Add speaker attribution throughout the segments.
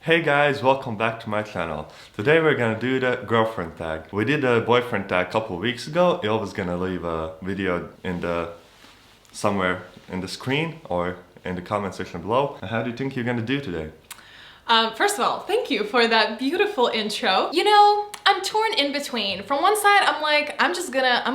Speaker 1: Hey guys, welcome back to my channel. Today we're gonna do the girlfriend tag. We did the boyfriend tag a couple of weeks ago. I was gonna leave a video in somewhere in the screen or in the comment section below. How do you think you're gonna do today?
Speaker 2: First of all, thank you for that beautiful intro. You know, I'm torn in between. From one side, I'm like, I'm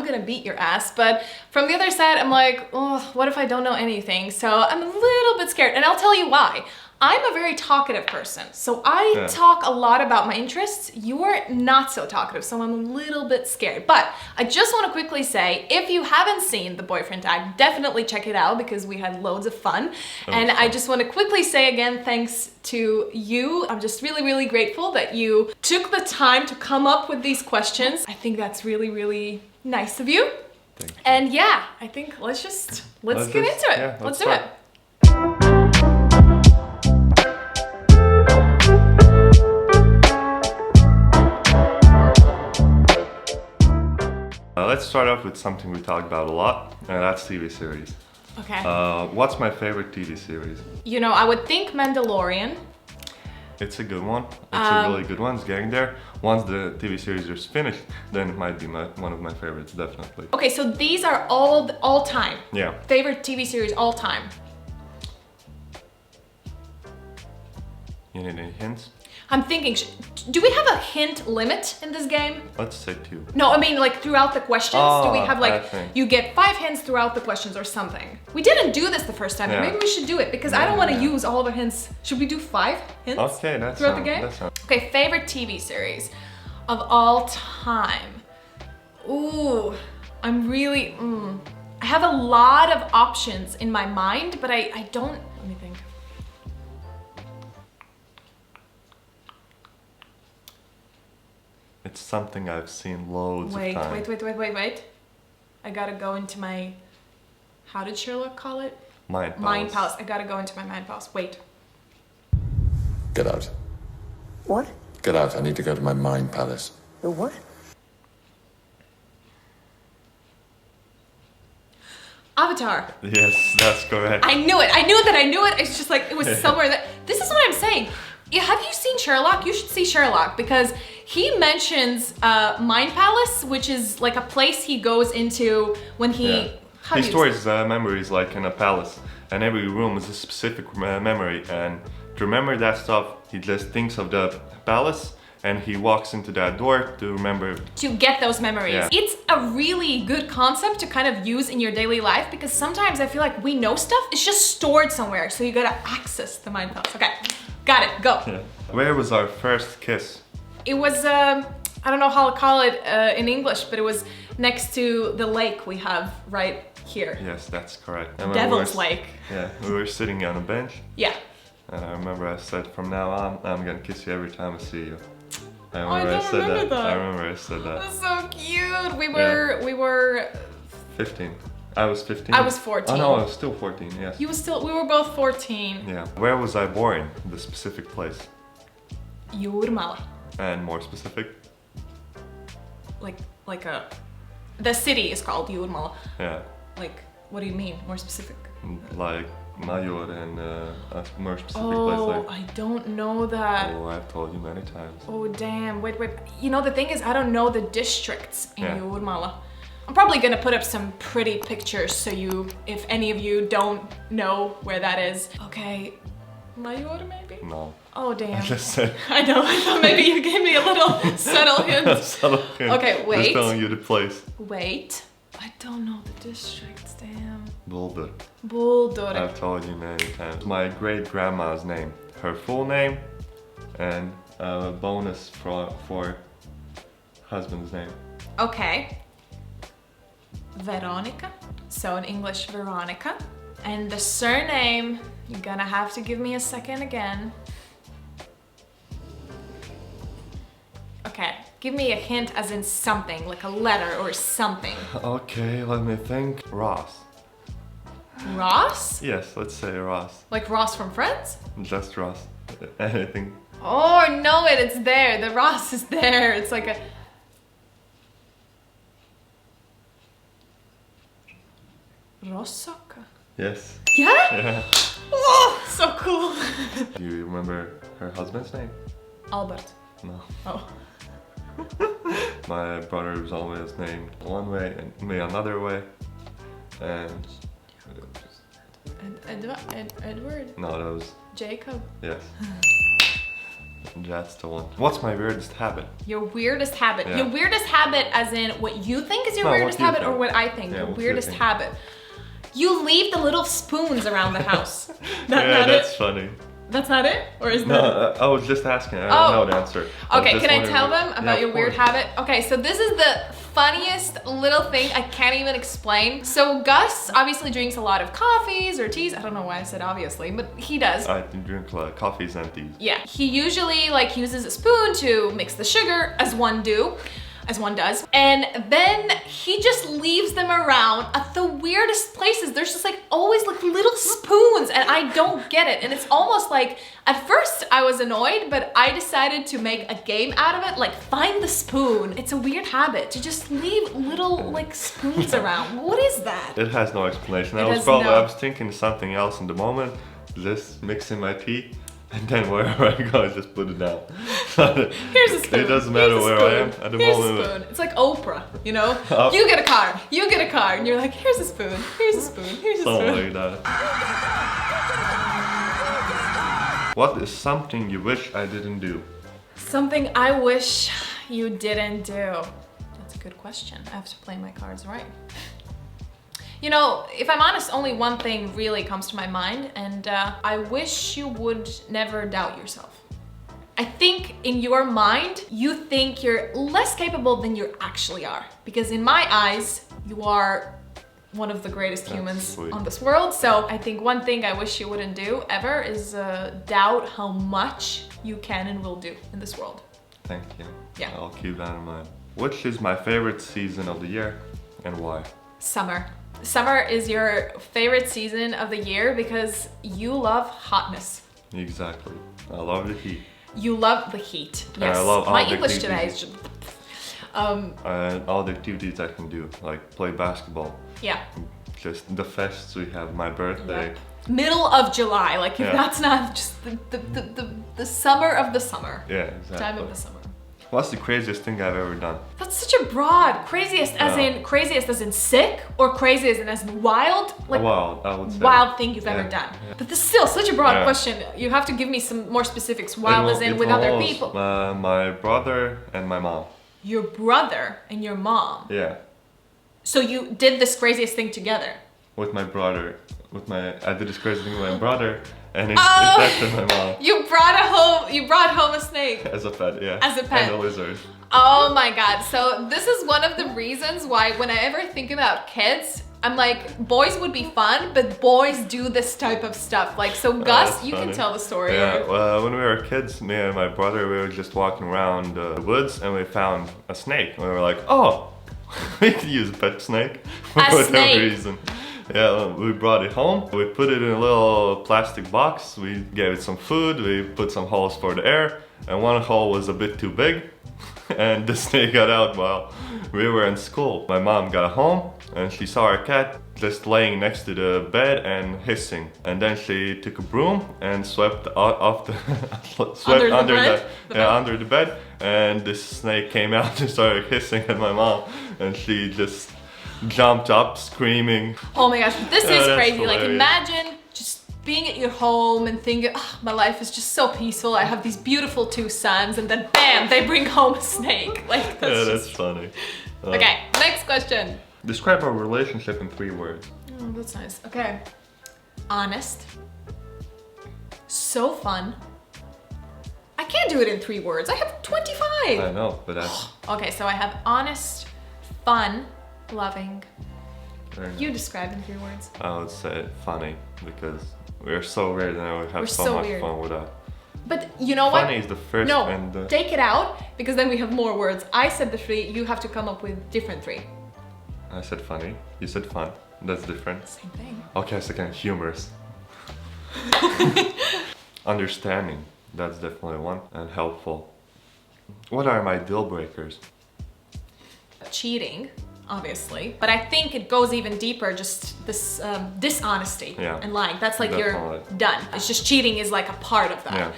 Speaker 2: gonna beat your ass. But from the other side, I'm like, oh, what if I don't know anything? So I'm a little bit scared, and I'll tell you why. I'm a very talkative person, so I talk a lot about my interests. You're not so talkative, so I'm a little bit scared. But I just want to quickly say, if you haven't seen the boyfriend tag, definitely check it out because we had loads of fun. And I just want to quickly say again, thanks to you. I'm just really, really grateful that you took the time to come up with these questions. I think that's really, really nice of you.
Speaker 1: Thank you.
Speaker 2: And yeah, I think let's get into it.
Speaker 1: Yeah,
Speaker 2: let's do
Speaker 1: start.
Speaker 2: it.
Speaker 1: Let's start off with something we talk about a lot, and that's TV series.
Speaker 2: Okay.
Speaker 1: What's my favorite TV series?
Speaker 2: You know, I would think Mandalorian.
Speaker 1: It's a good one. It's a really good one. It's getting there. Once the TV series is finished, then it might be one of my favorites, definitely.
Speaker 2: Okay, so these are all time.
Speaker 1: Yeah.
Speaker 2: Favorite TV series all time.
Speaker 1: You need any hints?
Speaker 2: I'm thinking, do we have a hint limit in this game?
Speaker 1: Let's say 2.
Speaker 2: No, I mean like throughout the questions. Do we have
Speaker 1: I
Speaker 2: like,
Speaker 1: think.
Speaker 2: you get 5 hints throughout the questions or something? We didn't do this the first time, but
Speaker 1: Yeah.
Speaker 2: maybe we should do it because I don't want to use all the hints. Should we do 5 hints
Speaker 1: Okay, that's
Speaker 2: throughout the game? Okay, favorite TV series of all time. Ooh, I'm really, I have a lot of options in my mind, but I don't, let me think.
Speaker 1: It's something I've seen loads of times.
Speaker 2: Wait. I gotta go into my, how did Sherlock call it?
Speaker 1: Mind Palace.
Speaker 2: Mind Palace. I gotta go into my Mind Palace. Wait.
Speaker 3: Get out.
Speaker 4: What?
Speaker 3: Get out. I need to go to my mind palace.
Speaker 4: The what?
Speaker 2: Avatar.
Speaker 1: Yes, that's correct.
Speaker 2: I knew it. It's just like, it was somewhere that, this is what I'm saying. Have you seen Sherlock? You should see Sherlock because he mentions Mind Palace, which is like a place he goes into when he... How
Speaker 1: He
Speaker 2: do you
Speaker 1: stores memories like in a palace, and every room is a specific memory, and to remember that stuff, he just thinks of the palace, and he walks into that door to remember.
Speaker 2: to get those memories.
Speaker 1: Yeah.
Speaker 2: It's a really good concept to kind of use in your daily life because sometimes I feel like we know stuff, it's just stored somewhere, so you gotta access the Mind Palace. Okay, got it, go.
Speaker 1: Yeah. Where was our first kiss?
Speaker 2: It was, I don't know how to call it in English, but it was next to the lake we have right here.
Speaker 1: Yes, that's correct. I remember
Speaker 2: Devil's Lake.
Speaker 1: Yeah, we were sitting on a bench,
Speaker 2: Yeah.
Speaker 1: and I remember I said, from now on, I'm gonna kiss you every time I see you. I
Speaker 2: I don't remember that.
Speaker 1: I remember I said that.
Speaker 2: That's so cute. We were
Speaker 1: 15. I was 15.
Speaker 2: I was 14.
Speaker 1: Oh no, I was still 14, yes.
Speaker 2: we were both 14.
Speaker 1: Yeah. Where was I born? The specific place.
Speaker 2: Jurmala.
Speaker 1: And more specific?
Speaker 2: The city is called Jurmala.
Speaker 1: Yeah.
Speaker 2: Like, what do you mean? More specific?
Speaker 1: Like Major and a more specific
Speaker 2: Oh,
Speaker 1: place like.
Speaker 2: I don't know that.
Speaker 1: Oh, I've told you many times.
Speaker 2: Oh, damn. Wait. You know, the thing is, I don't know the districts in
Speaker 1: Yeah.
Speaker 2: Jurmala. I'm probably gonna put up some pretty pictures so if any of you don't know where that is. Okay. Major, maybe?
Speaker 1: No.
Speaker 2: Oh, damn.
Speaker 1: I just said.
Speaker 2: I know. I thought maybe you gave me a little subtle hint.
Speaker 1: Subtle hint.
Speaker 2: Okay, wait.
Speaker 1: Just telling you the place.
Speaker 2: Wait. I don't know the districts, damn.
Speaker 1: Boulder.
Speaker 2: Boulder.
Speaker 1: I've told you many times. My great grandma's name. Her full name and a bonus for husband's name.
Speaker 2: Okay. Veronica. So in English, Veronica. And the surname, you're gonna have to give me a second again. Okay, give me a hint as in something, like a letter or something.
Speaker 1: Okay, let me think. Ross.
Speaker 2: Ross?
Speaker 1: Yes, let's say Ross.
Speaker 2: Like Ross from Friends?
Speaker 1: Just Ross. Anything.
Speaker 2: Oh, no, it's there. The Ross is there. It's like a... Rossaka.
Speaker 1: Yes.
Speaker 2: Yeah?
Speaker 1: Yeah.
Speaker 2: Oh, so cool.
Speaker 1: Do you remember her husband's name?
Speaker 2: Albert.
Speaker 1: No.
Speaker 2: Oh.
Speaker 1: My brother was always named one way and me another way. And
Speaker 2: Edward.
Speaker 1: no, that was
Speaker 2: Jacob.
Speaker 1: yes. That's the one. What's my weirdest habit?
Speaker 2: Your weirdest habit.
Speaker 1: Yeah.
Speaker 2: Your weirdest habit as in what you think is your
Speaker 1: No, what
Speaker 2: weirdest
Speaker 1: you
Speaker 2: habit or
Speaker 1: think.
Speaker 2: what I think?
Speaker 1: Yeah,
Speaker 2: Your
Speaker 1: what you
Speaker 2: weirdest
Speaker 1: think.
Speaker 2: habit. You leave the little spoons around the house.
Speaker 1: Yeah,
Speaker 2: Not
Speaker 1: that's
Speaker 2: it?
Speaker 1: funny.
Speaker 2: That's not it? Or is
Speaker 1: No,
Speaker 2: that
Speaker 1: I was just asking. I
Speaker 2: Oh.
Speaker 1: don't know the answer. I was
Speaker 2: Okay,
Speaker 1: just
Speaker 2: can I
Speaker 1: wondering
Speaker 2: tell
Speaker 1: what-
Speaker 2: them
Speaker 1: Yeah,
Speaker 2: about your
Speaker 1: of
Speaker 2: weird
Speaker 1: course.
Speaker 2: habit? Okay, so this is the funniest little thing I can't even explain. So Gus obviously drinks a lot of coffees or teas. I don't know why I said obviously, but he does.
Speaker 1: I drink coffees and teas.
Speaker 2: Yeah, he usually like uses a spoon to mix the sugar, as one does, and then he just leaves them around at the weirdest places. There's just like always like little spoons, and I don't get it. And it's almost like at first I was annoyed, but I decided to make a game out of it. Like find the spoon. It's a weird habit to just leave little like spoons around. What is that?
Speaker 1: It has no explanation.
Speaker 2: It
Speaker 1: I
Speaker 2: has
Speaker 1: I
Speaker 2: no-
Speaker 1: was thinking something else in the moment, just mixing my tea, and then wherever I go, I just put it down.
Speaker 2: Here's a spoon.
Speaker 1: It doesn't matter
Speaker 2: Here's a
Speaker 1: where I am
Speaker 2: spoon.
Speaker 1: at the
Speaker 2: Here's
Speaker 1: moment.
Speaker 2: a spoon. It's like Oprah, you know?
Speaker 1: Oh.
Speaker 2: You get a car, you get a car, and you're like, here's a spoon, here's a spoon, here's a
Speaker 1: Something
Speaker 2: spoon.
Speaker 1: like that. What is something you wish I didn't do?
Speaker 2: Something I wish you didn't do. That's a good question. I have to play my cards right. You know, if I'm honest, only one thing really comes to my mind, and I wish you would never doubt yourself. I think in your mind, you think you're less capable than you actually are. Because in my eyes, you are one of the greatest
Speaker 1: That's
Speaker 2: humans
Speaker 1: sweet.
Speaker 2: on this world. So I think one thing I wish you wouldn't do ever is doubt how much you can and will do in this world.
Speaker 1: Thank you.
Speaker 2: Yeah.
Speaker 1: I'll keep that in mind. Which is my favorite season of the year and why?
Speaker 2: Summer. Summer is your favorite season of the year because you love hotness.
Speaker 1: Exactly. I love the heat.
Speaker 2: You love the heat.
Speaker 1: And I
Speaker 2: Yes.
Speaker 1: love all
Speaker 2: My
Speaker 1: the
Speaker 2: English
Speaker 1: activities.
Speaker 2: today is just...
Speaker 1: And all the activities I can do, like play basketball.
Speaker 2: yeah.
Speaker 1: Just the fests we have, my birthday.
Speaker 2: Middle of July, like if
Speaker 1: Yeah.
Speaker 2: that's not just the summer of the summer.
Speaker 1: Yeah, exactly.
Speaker 2: Time of the summer.
Speaker 1: What's the craziest thing I've ever done?
Speaker 2: That's such a broad, craziest as in sick or craziest as in wild, like
Speaker 1: Wild, I would say.
Speaker 2: wild thing you've ever
Speaker 1: Yeah,
Speaker 2: done.
Speaker 1: yeah.
Speaker 2: But this is still such a broad
Speaker 1: Yeah.
Speaker 2: question. You have to give me some more specifics. Wild as in
Speaker 1: It
Speaker 2: with other
Speaker 1: involves,
Speaker 2: people.
Speaker 1: my brother and my mom.
Speaker 2: Your brother and your mom.
Speaker 1: Yeah,
Speaker 2: So you did this craziest thing together.
Speaker 1: with my brother. I did this crazy thing with my brother, and it
Speaker 2: Oh!
Speaker 1: affected my mom
Speaker 2: You brought home a snake.
Speaker 1: as a pet. Yeah,
Speaker 2: As a pet.
Speaker 1: and a lizard.
Speaker 2: Oh my god. So this is one of the reasons why when I ever think about kids, I'm like, boys would be fun, but boys do this type of stuff. Like, so Gus,
Speaker 1: that's
Speaker 2: you can
Speaker 1: funny.
Speaker 2: tell the story.
Speaker 1: Yeah, well, when we were kids, me and my brother, we were just walking around the woods, and we found a snake. And we were like, oh, we could use a pet snake for
Speaker 2: A
Speaker 1: whatever
Speaker 2: snake.
Speaker 1: reason. Yeah, we brought it home. We put it in a little plastic box. We gave it some food. We put some holes for the air, and one hole was a bit too big, and the snake got out while we were in school. My mom got home, and she saw our cat just laying next to the bed and hissing. And then she took a broom and swept off the swept
Speaker 2: Under the bed? The bed?
Speaker 1: under the bed, and this snake came out and started hissing at my mom, and she just jumped up screaming.
Speaker 2: Oh my gosh, this
Speaker 1: Yeah,
Speaker 2: is
Speaker 1: that's
Speaker 2: crazy. Like,
Speaker 1: hilarious.
Speaker 2: imagine just being at your home and thinking, oh, my life is just so peaceful. I have these beautiful 2 sons, and then bam, they bring home a snake. Like, that's
Speaker 1: Yeah,
Speaker 2: just...
Speaker 1: that's funny.
Speaker 2: Okay, next question.
Speaker 1: Describe our relationship in 3 words.
Speaker 2: Oh, that's nice. Okay. Honest. So fun. I can't do it in 3 words. I have 25.
Speaker 1: I know, but that's
Speaker 2: Okay, so I have honest, fun, loving.
Speaker 1: very nice.
Speaker 2: You describe in 3 words.
Speaker 1: I would say funny, because we're so weird and we have
Speaker 2: We're
Speaker 1: so
Speaker 2: so
Speaker 1: much
Speaker 2: weird.
Speaker 1: fun with that.
Speaker 2: But you know what?
Speaker 1: Funny is the first
Speaker 2: No,
Speaker 1: and the...
Speaker 2: take it out because then we have more words. I said the 3, you have to come up with different 3.
Speaker 1: I said funny, you said fun. That's different.
Speaker 2: Same thing.
Speaker 1: Okay, so kind of humorous. Understanding, that's definitely one. And helpful. What are my deal breakers?
Speaker 2: Cheating. obviously, but I think it goes even deeper, just this dishonesty and lying. That's like
Speaker 1: Definitely.
Speaker 2: you're done. It's just cheating is like a part of that.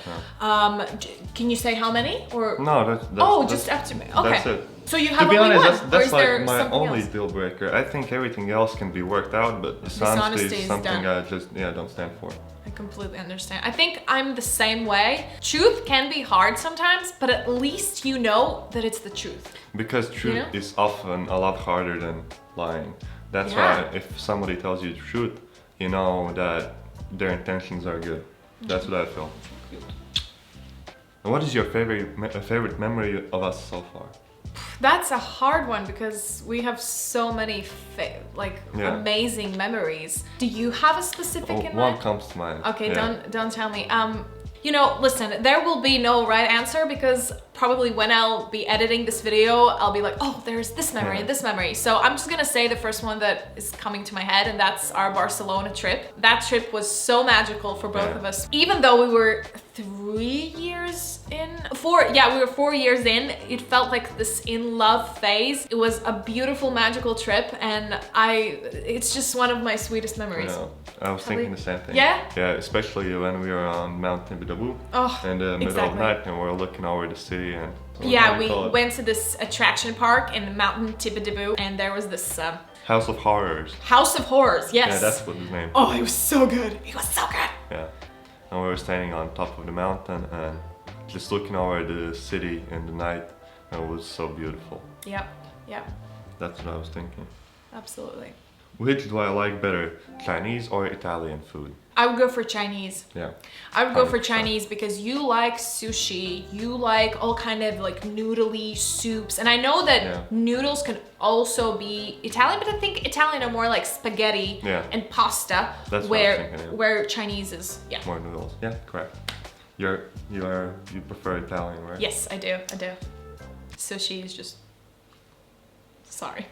Speaker 2: Can you say how many? Or
Speaker 1: No, that's
Speaker 2: just up to me. Okay.
Speaker 1: That's it.
Speaker 2: So you
Speaker 1: To
Speaker 2: have
Speaker 1: be
Speaker 2: only
Speaker 1: honest,
Speaker 2: one, or
Speaker 1: that's
Speaker 2: is
Speaker 1: like
Speaker 2: there
Speaker 1: my
Speaker 2: something
Speaker 1: only
Speaker 2: else?
Speaker 1: deal breaker. I think everything else can be worked out, but dishonesty
Speaker 2: Dishonesty
Speaker 1: is
Speaker 2: is
Speaker 1: something
Speaker 2: done.
Speaker 1: I just don't stand for.
Speaker 2: I completely understand. I think I'm the same way. Truth can be hard sometimes, but at least you know that it's the truth.
Speaker 1: Because truth
Speaker 2: know?
Speaker 1: is often a lot harder than lying. That's
Speaker 2: Yeah.
Speaker 1: why if somebody tells you the truth, you know that their intentions are good. That's what I feel. And what is your favorite memory of us so far?
Speaker 2: That's a hard one because we have so many amazing memories. Do you have a specific in
Speaker 1: One
Speaker 2: mind?
Speaker 1: comes to mind.
Speaker 2: Okay,
Speaker 1: Yeah.
Speaker 2: don't tell me. You know, listen, there will be no right answer because probably when I'll be editing this video, I'll be like, oh, there's this memory and this memory. So I'm just gonna say the first one that is coming to my head, and that's our Barcelona trip. That trip was so magical for both of us. Even though we were 3 years in, we were 4 years in, it felt like this in love phase. It was a beautiful, magical trip, and it's just one of my sweetest memories.
Speaker 1: Yeah, I was thinking the same thing.
Speaker 2: Yeah?
Speaker 1: Yeah, especially when we were on Mount Timbuktu
Speaker 2: Oh,
Speaker 1: in the middle
Speaker 2: exactly.
Speaker 1: of the night and we were looking over the city and
Speaker 2: Yeah, we went to this attraction park in Mountain Timbuktu, and there was this
Speaker 1: House of Horrors.
Speaker 2: House of Horrors. Yes.
Speaker 1: Yeah, that's what his name.
Speaker 2: Oh, it was so good. It was so good.
Speaker 1: Yeah, and we were standing on top of the mountain and just looking over the city in the night, and it was so beautiful.
Speaker 2: Yep. Yep.
Speaker 1: That's what I was thinking.
Speaker 2: Absolutely.
Speaker 1: Which do I like better, Chinese or Italian food?
Speaker 2: I would go for Chinese.
Speaker 1: Yeah.
Speaker 2: I would go for
Speaker 1: 100%.
Speaker 2: Chinese because you like sushi, you like all kind of like noodly soups, and I know that noodles can also be Italian, but I think Italian are more like spaghetti and pasta,
Speaker 1: That's what I was thinking, yeah.
Speaker 2: where Chinese is
Speaker 1: More noodles. Yeah, correct. You prefer Italian, right?
Speaker 2: Yes, I do. Sushi is just sorry.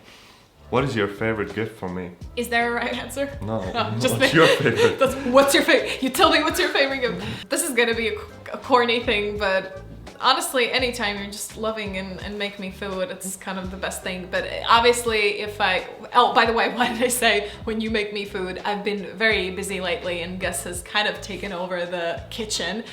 Speaker 1: What is your favorite gift from me?
Speaker 2: Is there a right answer?
Speaker 1: No.
Speaker 2: Just
Speaker 1: What's your favorite?
Speaker 2: What's your favorite? You tell me what's your favorite gift. This is gonna be a corny thing, but honestly, anytime you're just loving and make me food, it's kind of the best thing. But obviously, oh, by the way, why did I say when you make me food? I've been very busy lately, and Gus has kind of taken over the kitchen,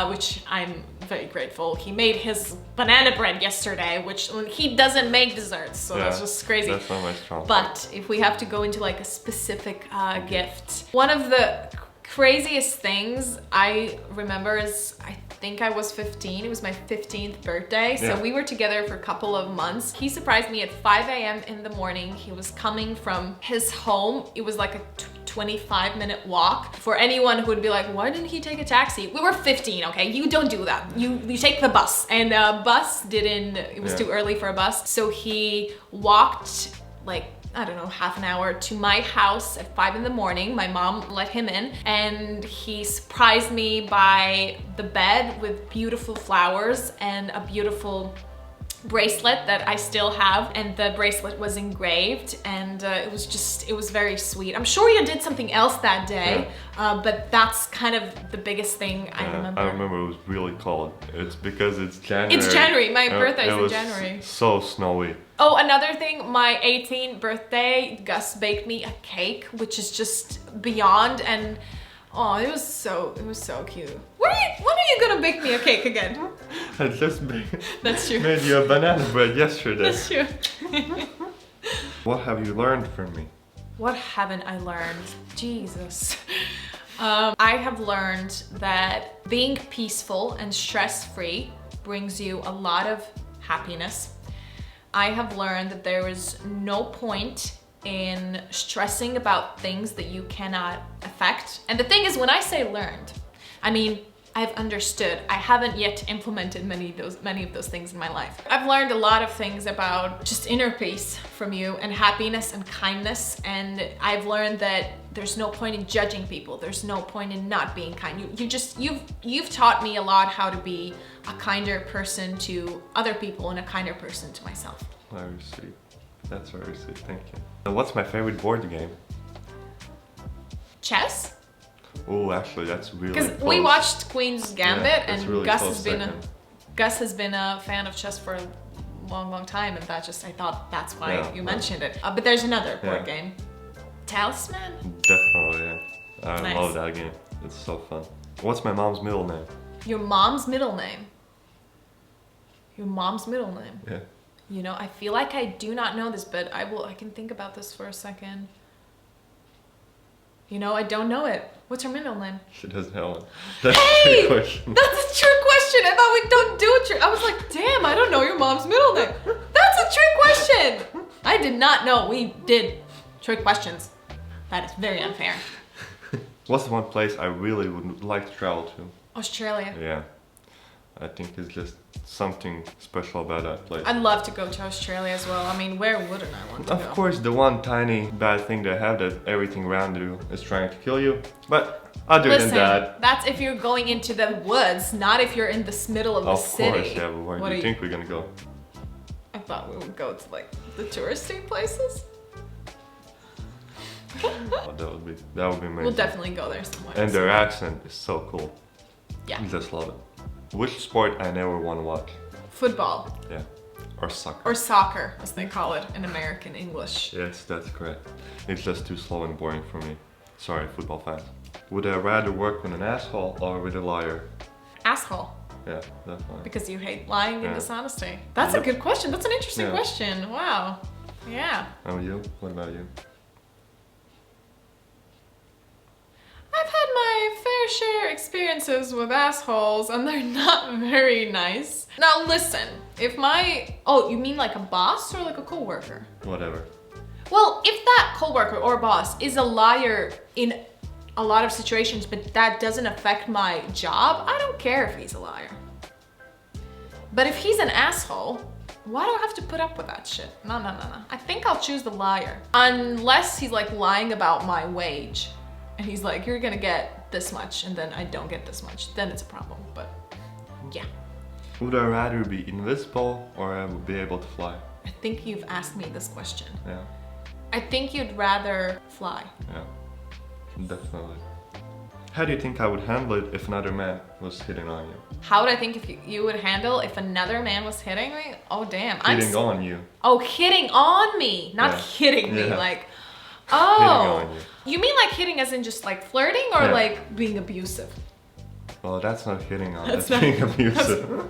Speaker 2: which I'm very grateful. He made his banana bread yesterday, which he doesn't make desserts, so that's just crazy.
Speaker 1: That's not my strong point.
Speaker 2: But if we have to go into like a specific gift, one of the craziest things I remember is I think I was 15. It was my 15th birthday. So we were together for a couple of months. He surprised me at 5 a.m. in the morning. He was coming from his home. It was like a 25-minute walk. For anyone who would be like, why didn't he take a taxi? We were 15, okay? You don't do that. You take the bus. And the bus it was too early for a bus. So he walked like, I don't know, half an hour to my house at 5 in the morning. My mom let him in and he surprised me by the bed with beautiful flowers and a beautiful bracelet that I still have, and the bracelet was engraved, and it was very sweet. I'm sure you did something else that day, but that's kind of the biggest thing I remember.
Speaker 1: I remember it was really cold. It's because it's January.
Speaker 2: It's January. My birthday is in
Speaker 1: was
Speaker 2: January.
Speaker 1: So snowy.
Speaker 2: Oh, another thing, my 18th birthday, Gus baked me a cake, which is just beyond, and oh, it was so cute. When are you gonna bake me a cake again?
Speaker 1: I just
Speaker 2: That's true.
Speaker 1: made you a banana bread yesterday.
Speaker 2: That's true.
Speaker 1: What have you learned from me?
Speaker 2: What haven't I learned? Jesus. I have learned that being peaceful and stress-free brings you a lot of happiness. I have learned that there is no point in stressing about things that you cannot affect. And the thing is, when I say learned, I mean, I've understood. I haven't yet implemented many of those things in my life. I've learned a lot of things about just inner peace from you, and happiness and kindness, and I've learned that there's no point in judging people. There's no point in not being kind. You've taught me a lot how to be a kinder person to other people and a kinder person to myself.
Speaker 1: Very sweet. That's very sweet. Thank you. And what's my favorite board game?
Speaker 2: Chess?
Speaker 1: Oh, actually, that's really
Speaker 2: Because
Speaker 1: close.
Speaker 2: we watched Queen's Gambit,
Speaker 1: Yeah, that's
Speaker 2: and
Speaker 1: really
Speaker 2: Gus
Speaker 1: close
Speaker 2: has been
Speaker 1: second.
Speaker 2: Gus has been a fan of chess for long time, and that just, I thought that's why
Speaker 1: Yeah,
Speaker 2: you
Speaker 1: yeah.
Speaker 2: mentioned it. But there's another board
Speaker 1: Yeah.
Speaker 2: game. Talisman?
Speaker 1: Definitely, yeah. I
Speaker 2: Nice.
Speaker 1: love that game. It's so fun. What's my mom's middle name?
Speaker 2: Your mom's middle name. Your mom's middle name.
Speaker 1: Yeah.
Speaker 2: You know, I feel like I do not know this, but I can think about this for a second. You know, I don't know it. What's her middle name?
Speaker 1: She doesn't have one. That's
Speaker 2: Hey!
Speaker 1: a question.
Speaker 2: That's a trick question. I thought we don't do a trick. I was like, damn, I don't know your mom's middle name. That's a trick question. I did not know we did trick questions. That is very unfair.
Speaker 1: What's the one place I really would like to travel to?
Speaker 2: Australia.
Speaker 1: Yeah. I think it's just something special about that place.
Speaker 2: I'd love to go to Australia as well. I mean, where wouldn't I want to
Speaker 1: Of
Speaker 2: go?
Speaker 1: course, the one tiny bad thing they have that everything around you is trying to kill you. But other
Speaker 2: Listen,
Speaker 1: than that,
Speaker 2: that's if you're going into the woods, not if you're in the middle of the
Speaker 1: of
Speaker 2: city.
Speaker 1: course, yeah. But where
Speaker 2: What
Speaker 1: do
Speaker 2: are
Speaker 1: you think we're gonna go?
Speaker 2: I thought we would go to like the touristy places.
Speaker 1: Oh, that would be amazing.
Speaker 2: We'll definitely go there somewhere.
Speaker 1: And their accent is so cool.
Speaker 2: Yeah.
Speaker 1: I just love it. Which sport I never want to watch?
Speaker 2: Football
Speaker 1: Yeah. Or soccer.
Speaker 2: or soccer, as they call it in American English.
Speaker 1: Yes, that's correct. It's just too slow and boring for me. Sorry, football fans. Would I rather work with an asshole or with a liar?
Speaker 2: Asshole,
Speaker 1: Yeah, definitely.
Speaker 2: because you hate lying and
Speaker 1: Yeah.
Speaker 2: dishonesty. That's a
Speaker 1: Yep.
Speaker 2: good question. That's an interesting
Speaker 1: Yeah.
Speaker 2: question. Wow. Yeah.
Speaker 1: And you? What about you?
Speaker 2: I've had my fair share experiences with assholes, and they're not very nice. Now listen, if my... Oh, you mean like a boss or like a coworker?
Speaker 1: Whatever.
Speaker 2: Well, if that coworker or boss is a liar in a lot of situations, but that doesn't affect my job, I don't care if he's a liar. But if he's an asshole, why do I have to put up with that shit? No. I think I'll choose the liar. Unless he's like lying about my wage. And he's like, you're gonna get this much, and then I don't get this much. Then it's a problem, but yeah.
Speaker 1: Would I rather be invisible or I would be able to fly?
Speaker 2: I think you've asked me this question.
Speaker 1: Yeah,
Speaker 2: I think you'd rather fly.
Speaker 1: yeah. Definitely. How do you think I would handle it if another man was hitting on you?
Speaker 2: How would I think if you would handle if another man was hitting me? Oh damn.
Speaker 1: Hitting on you.
Speaker 2: Oh, hitting on me, not
Speaker 1: Yeah.
Speaker 2: hitting me.
Speaker 1: Yeah.
Speaker 2: Like, oh.
Speaker 1: Hitting on you.
Speaker 2: You mean like hitting as in just like flirting or
Speaker 1: Yeah.
Speaker 2: like being abusive?
Speaker 1: Well, that's not hitting on,
Speaker 2: That's
Speaker 1: that's
Speaker 2: not-
Speaker 1: being abusive.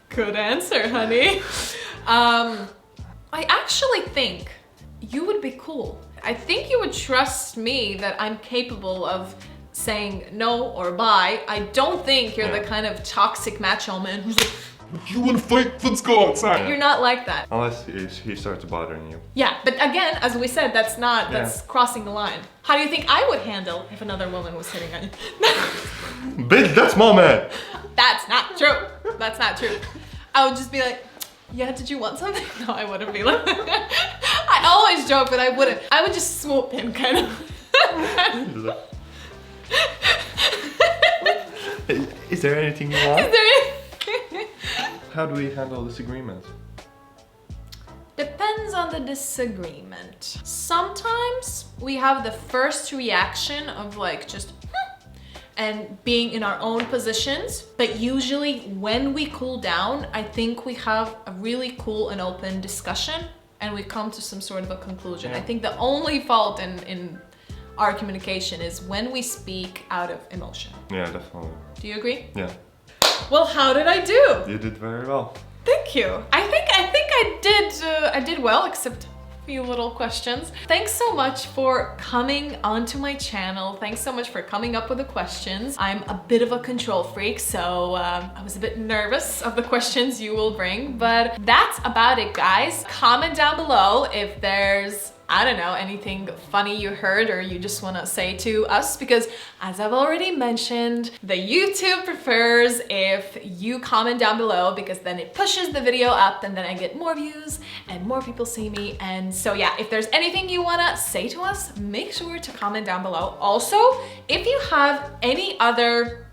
Speaker 2: Good answer, honey. I actually think you would be cool. I think you would trust me that I'm capable of saying no or bye. I don't think you're the
Speaker 1: Yeah.
Speaker 2: kind of toxic macho man who's like,
Speaker 3: You wanna fight? Let's go outside.
Speaker 2: you're not like that.
Speaker 1: Unless he starts bothering you.
Speaker 2: Yeah, but again, as we said, that's crossing the line. How do you think I would handle if another woman was hitting on you?
Speaker 1: Bitch, that's my man!
Speaker 2: That's not true. That's not true. I would just be like, yeah, did you want something? No, I wouldn't be like I always joke, but I wouldn't. I would just swoop him, kind of.
Speaker 1: Is there anything you
Speaker 2: Is
Speaker 1: want?
Speaker 2: there any-
Speaker 1: How do we handle disagreements?
Speaker 2: Depends on the disagreement. Sometimes we have the first reaction of like just and being in our own positions, but usually when we cool down, I think we have a really cool and open discussion and we come to some sort of a conclusion.
Speaker 1: Yeah.
Speaker 2: I think the only fault in our communication is when we speak out of emotion.
Speaker 1: Yeah, definitely.
Speaker 2: Do you agree?
Speaker 1: Yeah,
Speaker 2: Well, how did I do?
Speaker 1: you did very well.
Speaker 2: Thank you. I think I did well, except a few little questions. Thanks so much for coming onto my channel. Thanks so much for coming up with the questions. I'm a bit of a control freak, so I was a bit nervous of the questions you will bring, but that's about it, guys. Comment down below if there's, I don't know, anything funny you heard or you just want to say to us, because as I've already mentioned, the YouTube prefers if you comment down below because then it pushes the video up and then I get more views and more people see me. And so yeah, if there's anything you want to say to us, make sure to comment down below. Also, if you have any other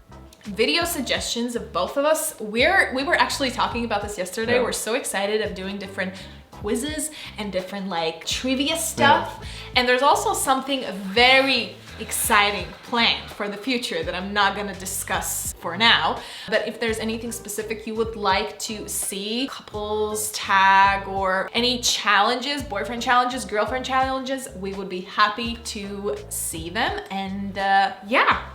Speaker 2: video suggestions of both of us, we were actually talking about this yesterday.
Speaker 1: Yeah.
Speaker 2: We're so excited of doing different quizzes and different like trivia stuff. And there's also something very exciting planned for the future that I'm not gonna discuss for now. But if there's anything specific you would like to see, couples tag or any challenges, boyfriend challenges, girlfriend challenges, we would be happy to see them. And yeah.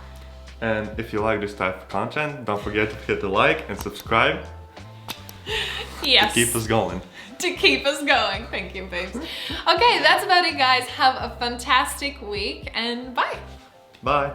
Speaker 1: And if you like this type of content, don't forget to hit the like and subscribe
Speaker 2: Yes.
Speaker 1: to keep us going.
Speaker 2: To keep us going. Thank you, babes. Okay, that's about it, guys. Have a fantastic week and bye.
Speaker 1: Bye.